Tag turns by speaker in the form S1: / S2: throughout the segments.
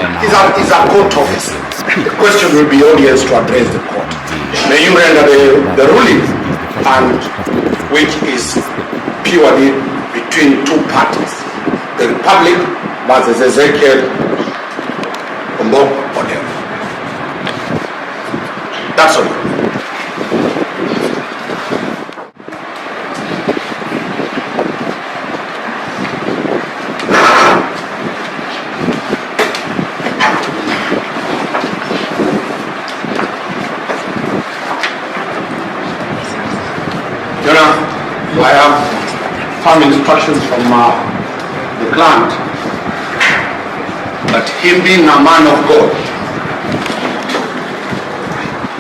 S1: is a court officer. The question will be audience to address the court. May you render the ruling, and which is purely between two parties, the Republic versus Ezekiel Omari. That's all. I have some instructions from the client that him being a man of God,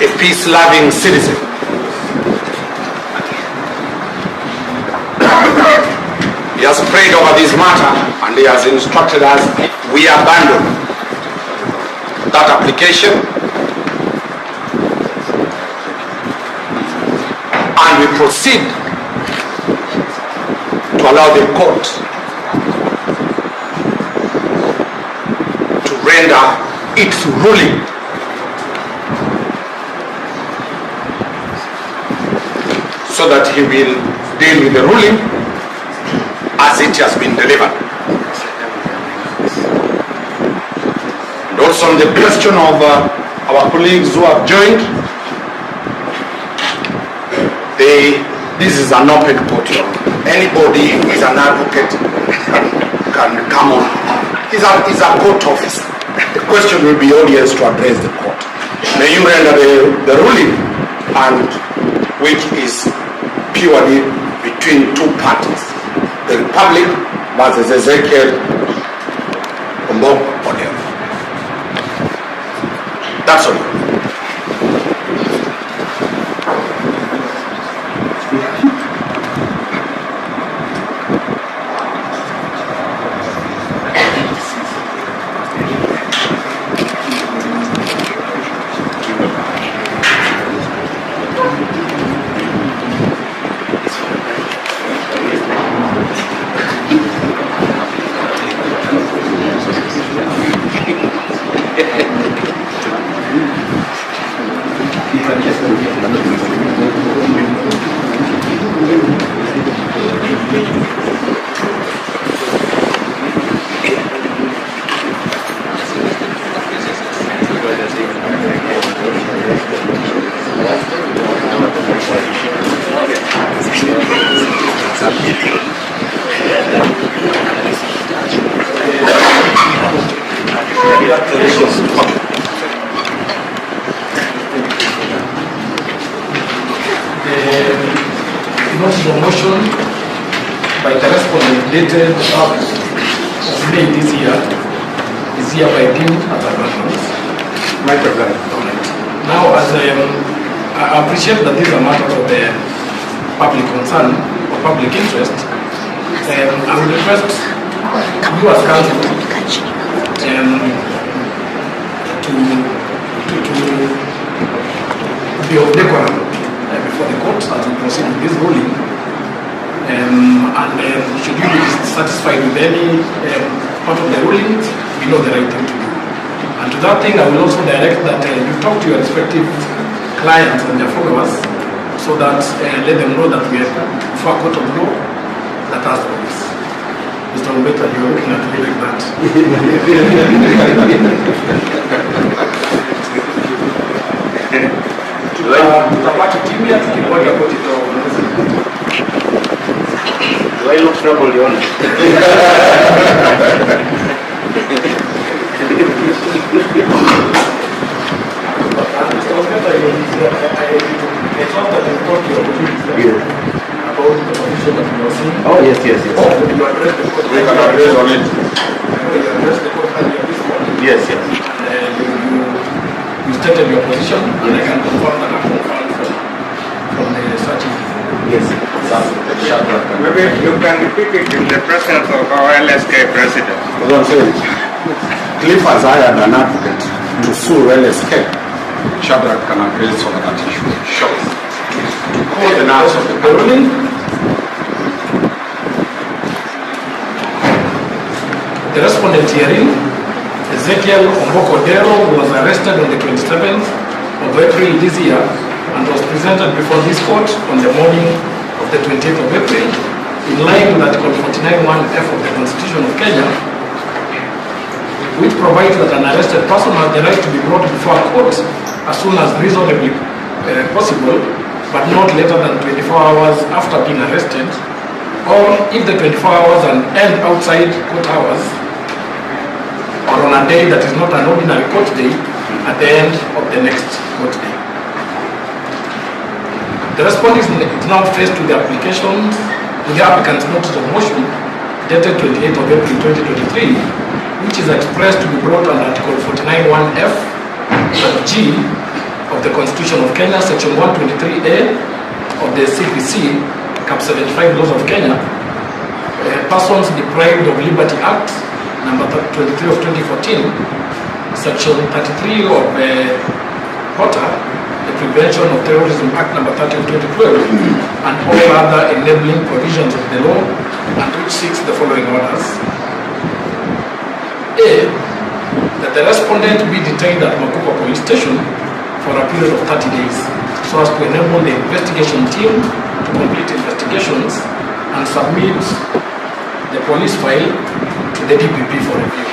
S1: a peace-loving citizen, he has prayed over this matter and he has instructed us we abandon that application and we proceed to allow the court to render its ruling. So that he will deal with the ruling as it has been delivered. And also on the question of our colleagues who have joined, this is an open court. Anybody who is an advocate can come on. He's a court officer. The question will be audience to address the court. May you render the ruling, and which is purely between two parties, the Republic versus Ezekiel Omari. That's all.
S2: The motion by the respondent dated of May this year is hereby deemed as abandoned.
S1: My president.
S2: Now, as I appreciate that this is a matter of the public concern or public interest, I would request you as counsel to be of decorum before the court as we proceed with this ruling. And should you be satisfied with any part of the ruling, we know the right thing to do. And to that thing, I will also direct that you talk to your respective clients and their followers, so that let them know that we are for a court of law that has for this. Mr. Mbeta, you're looking at me like that. Tutapata kimya tukingoja koti itaongoza.
S3: Do I look trouble, Your Honor? Oh, yes.
S1: We can address on it.
S3: Yes.
S2: You stated your position, and I can confirm that I'm confirmed from the searching.
S3: Yes.
S4: Maybe you can repeat it in the presence of our LSK president.
S1: As I'm saying, Cliff has hired an advocate to sue LSK. Shadrach can address on that issue. Sure. To call the names of the ruling.
S2: The respondent hearing Ezekiel was arrested on the 27th of April this year and was presented before this court on the morning of the 28th of April in line with Article 49(1)(f) of the Constitution of Kenya, which provides that an arrested person has the right to be brought before a court as soon as reasonably possible, but not later than 24 hours after being arrested, or if the 24 hours end outside court hours, or on a day that is not an ordinary court day, at the end of the next court day. The respondent is now faced with the applicant's notice of motion dated 28th of April 2023, which is expressed to be brought under Article 49(1)(f) of G of the Constitution of Kenya, Section 123A of the CPC, Cap 75 Laws of Kenya, Persons Deprived of Liberty Act, number 23 of 2014, Section 33 of POTA, the Prevention of Terrorism Act, number 30 of 2012, and all other enabling provisions of the law, and which seeks the following orders. A, that the respondent be detained at Makupa Police Station for a period of 30 days, so as to enable the investigation team to complete investigations and submit the police file to the DPP for review.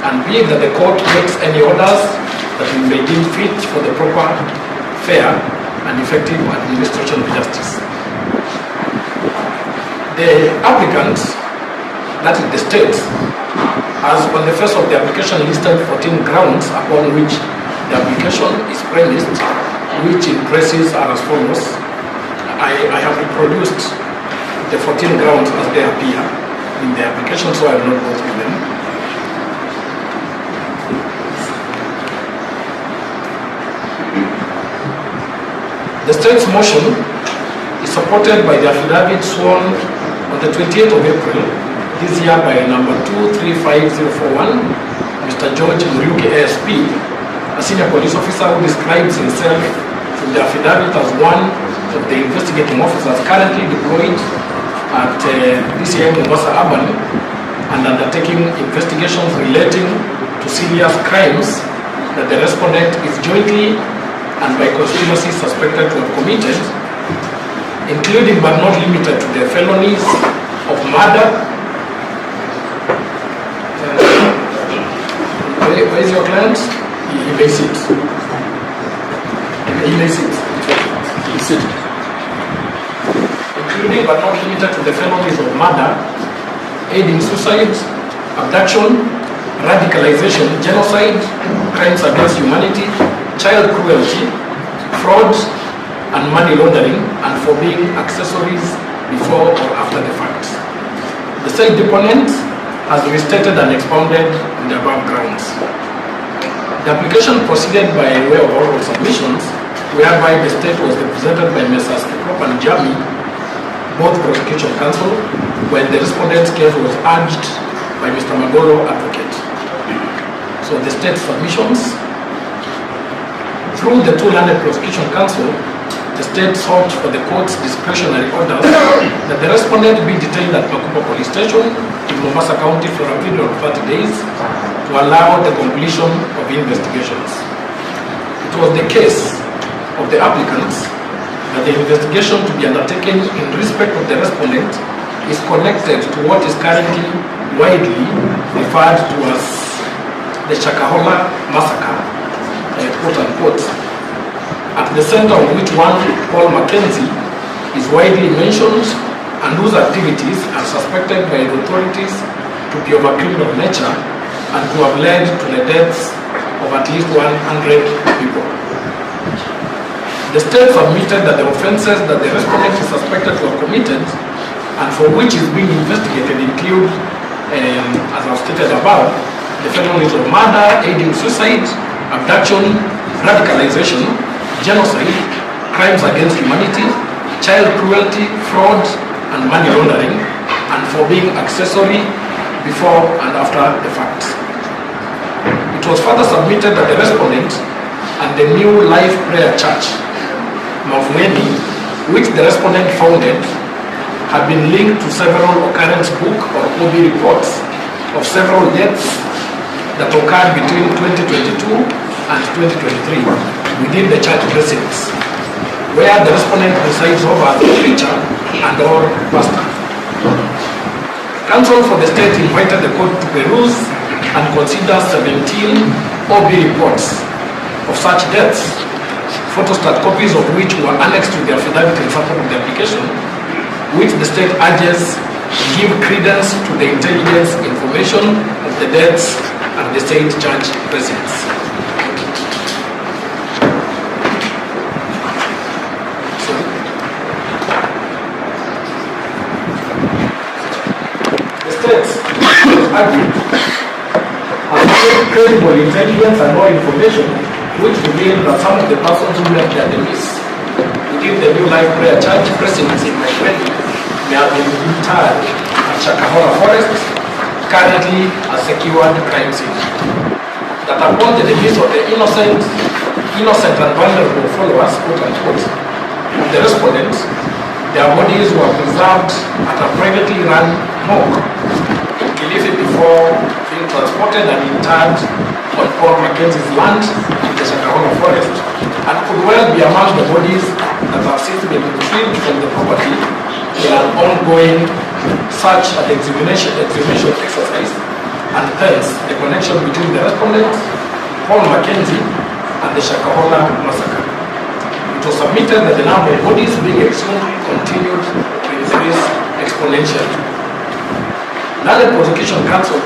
S2: And B, that the court makes any orders that it may deem fit for the proper, fair, and effective administration of justice. The applicant, that is the state, has on the face of the application listed 14 grounds upon which the application is premised, which in braces are as follows. I have reproduced the 14 grounds as they appear in the application, so I will not go through them. The state's motion is supported by the affidavit sworn on the 28th of April this year by number 235041, Mr. George Muriuki ASP, a senior police officer who describes himself in the affidavit as one of the investigating officers currently deployed at DCI Mombasa Urban and undertaking investigations relating to serious crimes that the respondent is jointly and by conspiracy suspected to have committed, including but not limited to the felonies of murder. Where is your client? He may sit. He may sit. He sit. Including but not limited to the felonies of murder, aiding suicide, abduction, radicalization, genocide, crimes against humanity, child cruelty, fraud, and money laundering, and for being accessories before or after the fact. The said deponent has restated and expounded on the above grounds. The application proceeded by way of oral submissions, whereby the state was represented by Messrs. Kiprop and Jami, both prosecution counsel, when the respondent's case was urged by Mr. Magoro, advocate. So the state submissions, through the two learned prosecution counsel, the state sought for the court's discretionary orders that the respondent be detained at Makupa Police Station in Mombasa County for a period of 30 days to allow the completion of investigations. It was the case of the applicants that the investigation to be undertaken in respect of the respondent is connected to what is currently widely referred to as the Shakahola massacre, quote unquote, at the center of which one Paul Mackenzie is widely mentioned and whose activities are suspected by the authorities to be of a criminal nature and to have led to the deaths of at least 100 people. The state submitted that the offences that the respondent is suspected to have committed and for which is being investigated include, as I've stated above, the felonies of murder, aiding suicide, abduction, radicalization, genocide, crimes against humanity, child cruelty, fraud, and money laundering, and for being accessory before and after the fact. It was further submitted that the respondent and the New Life Prayer Church, Mavueni, which the respondent founded, have been linked to several occurrence book or OB reports of several deaths that occurred between 2022 and 2023 within the church precincts, where the respondent presides over the preacher and or pastor. Counsel for the state invited the court to peruse and consider 17 OB reports of such deaths, photostat copies of which were annexed to the affidavit in support of the application, which the state urges give credence to the intelligence information of the deaths at the said church precincts. The states argued have credible intelligence and more information which reveal that some of the persons who left their demise within the New Life Prayer Church precincts in Nairobi may have been interred at Shakahola Forest, currently a secured crime scene. That upon the release of the innocent and vulnerable followers, quote unquote, of the respondents, their bodies were preserved at a privately run morgue in Kilifi before being transported and interred on Paul Mackenzie's land in the Shakahola Forest, and could well be among the bodies that have since been retrieved from the property in an ongoing search and exhumation exercise, and hence the connection between the respondent, Paul Mackenzie, and the Shakahola massacre. It was submitted that the number of bodies being exhumed continued to increase exponentially. Now the prosecution counsel